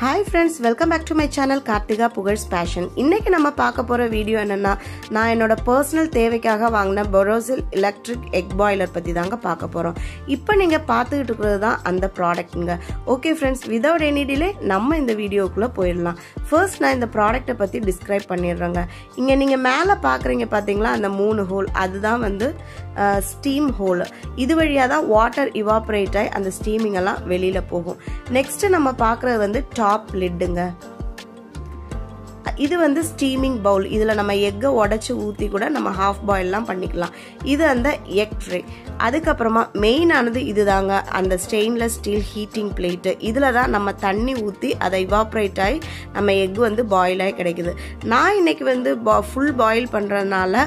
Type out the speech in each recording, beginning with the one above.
Hi friends, welcome back to my channel Karthika Pugar's Passion. இன்னைக்கு நம்ம பார்க்க போற வீடியோ என்னன்னா நான் என்னோட பர்சனல் தேவைக்காக வாங்கின Borosil எலக்ட்ரிக் எக் பாய்லர் பத்தி தாங்க பார்க்க போறோம். இப்போ நீங்க பார்த்துக்கிட்டு இருக்கிறது தான் அந்த ப்ராடக்ட்ங்க. Okay friends, without any delay நம்ம இந்த வீடியோக்குள்ள போயிடலாம். ஃபர்ஸ்ட் நான் இந்த ப்ராடக்ட்டை பத்தி டிஸ்கிரைப் பண்ணிடுறேங்க. இங்க நீங்க மேலே பார்க்குறீங்க பாத்தீங்களா அந்த 3 ஹோல், அதுதான் வந்து ஸ்டீம் ஹோல். இது வழியா தான் வாட்டர் இவாபரேட் ஆகி அந்த ஸ்டீமிங் எல்லாம் வெளியில போகும். நெக்ஸ்ட் நம்ம பார்க்குறது வந்து டாப் லிட்டுங்க. இது வந்து ஸ்டீமிங் பவுல். இதுல நம்ம எக்கை உடைச்சு ஊத்தி கூட நம்ம ஹாஃப் பாயில்லாம் பண்ணிக்கலாம். இது அந்த எக் ட்ரே. அதுக்கப்புறமா மெயின் ஆனது இதுதாங்க, அந்த ஸ்டெயின்லெஸ் ஸ்டீல் ஹீட்டிங் பிளேட். இதுல தான் நம்ம தண்ணி ஊத்தி அதை இவாப்ரேட் ஆகி நம்ம எக் வந்து பாயில் ஆகி கிடைக்குது. நான் இன்னைக்கு வந்து ஃபுல் பாயில் பண்றதுனால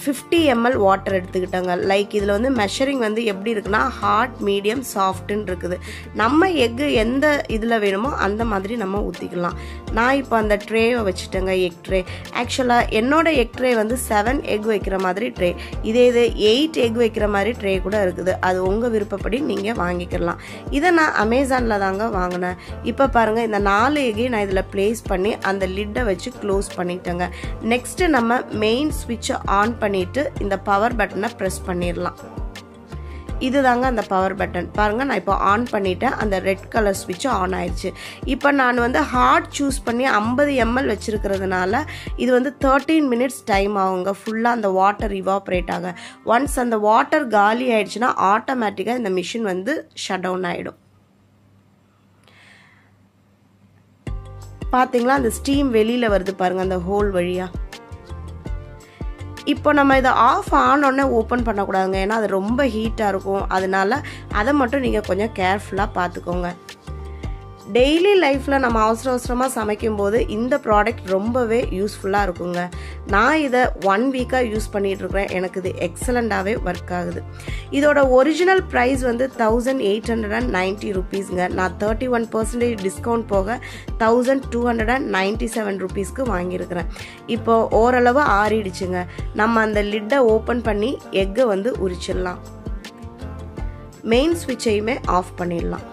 50 ml வாட்டர் எடுத்துக்கிட்டாங்க. லைக் இதில் வந்து மெஷரிங் வந்து எப்படி இருக்குன்னா ஹார்ட், மீடியம், சாஃப்ட்னு இருக்குது. நம்ம எக்கு எந்த இதில் வேணுமோ அந்த மாதிரி நம்ம ஊற்றிக்கலாம். நான் இப்போ அந்த ட்ரேவை வச்சுட்டேங்க, எக் ட்ரே. ஆக்சுவலாக என்னோட எக் ட்ரே வந்து 7 எக் வைக்கிற மாதிரி ட்ரே. இது 8 எக் வைக்கிற மாதிரி ட்ரே கூட இருக்குது. அது உங்கள் விருப்பப்படி நீங்கள் வாங்கிக்கலாம். இதை நான் அமேசானில் தாங்க வாங்கினேன். இப்போ பாருங்கள், இந்த 4 எக்கையும் நான் இதில் பிளேஸ் பண்ணி அந்த லிட்டை வச்சு க்ளோஸ் பண்ணிட்டேங்க. நெக்ஸ்ட்டு நம்ம மெயின் ஸ்விட்சை ஆன் பண்ணிட்டு இந்த பவர் பட்டனை பிரஸ் பண்ணிடலாம். இதுதாங்க அந்த பவர் பட்டன். பாருங்க, நான் இப்போ ஆன் பண்ணிட்டேன். அந்த ரெட் கலர் ஸ்விட்ச் ஆன் ஆயிடுச்சு. இப்போ நான் வந்து ஹார்ட் சூஸ் பண்ணி 50 ml வச்சிருக்கிறதுனால இது வந்து 13 மினிட்ஸ் டைம் ஆகுங்க ஃபுல்லாக அந்த வாட்டர் இவாப்ரேட் ஆக. ஒன்ஸ் அந்த வாட்டர் காலி ஆயிடுச்சுன்னா ஆட்டோமேட்டிக்காக இந்த மிஷின் வந்து ஷட் டவுன் ஆகிடும். பார்த்தீங்களா, அந்த ஸ்டீம் வெளியில் வருது பாருங்க அந்த ஹோல் வழியா. இப்போ நம்ம இதை ஆஃப் ஆனோடனே ஓப்பன் பண்ணக்கூடாதுங்க, ஏன்னா அது ரொம்ப ஹீட்டாக இருக்கும். அதனால அதை மட்டும் நீங்கள் கொஞ்சம் கேர்ஃபுல்லாக பார்த்துக்கோங்க. டெய்லி லைஃப்பில் நம்ம அவசரமாக சமைக்கும் போது இந்த ப்ராடக்ட் ரொம்பவே யூஸ்ஃபுல்லாக இருக்குங்க. நான் இதை 1 வீக்காக யூஸ் பண்ணிகிட்டு இருக்கிறேன். எனக்கு இது எக்ஸலண்ட்டாகவே ஒர்க் ஆகுது. இதோட ஒரிஜினல் ப்ரைஸ் வந்து 1890 ருபீஸ்ங்க. நான் 31% டிஸ்கவுண்ட் போக 1297 ருபீஸ்க்கு வாங்கியிருக்கிறேன். இப்போ ஓரளவு ஆறிடுச்சுங்க. நம்ம அந்த லிட்டை ஓப்பன் பண்ணி எக்கை வந்து உரிச்சிடலாம். மெயின் ஸ்விட்சையுமே ஆஃப் பண்ணிடலாம்.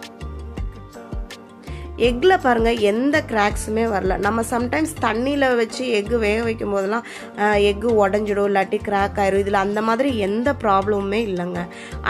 எக்கில் பாருங்கள் எந்த கிராக்ஸுமே வரல. நம்ம சம்டைம்ஸ் தண்ணியில் வச்சு எக்கு வேக வைக்கும் போதெல்லாம் எக்கு உடஞ்சிடும், இல்லாட்டி கிராக் ஆயிரும். இதில் அந்த மாதிரி எந்த ப்ராப்ளமுமே இல்லைங்க.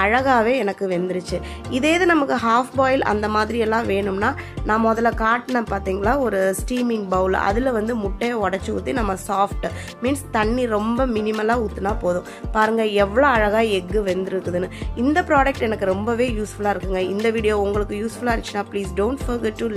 அழகாகவே எனக்கு வெந்துருச்சு. இதே இது நமக்கு ஹாஃப் பாயில் அந்த மாதிரி எல்லாம் வேணும்னா நான் முதல்ல காட்டினேன் பார்த்தீங்களா ஒரு ஸ்டீமிங் பவுல், அதில் வந்து முட்டையை உடச்சி ஊற்றி நம்ம சாஃப்ட் மீன்ஸ் தண்ணி ரொம்ப மினிமலாக ஊற்றினா போதும். பாருங்கள் எவ்வளோ அழகாக எக்கு வெந்துருக்குதுன்னு. இந்த ப்ராடக்ட் எனக்கு ரொம்பவே யூஸ்ஃபுல்லாக இருக்குங்க. இந்த வீடியோ உங்களுக்கு யூஸ்ஃபுல்லாக இருந்துச்சுன்னா ப்ளீஸ் டோன்ட் ஃபர்கெட் டு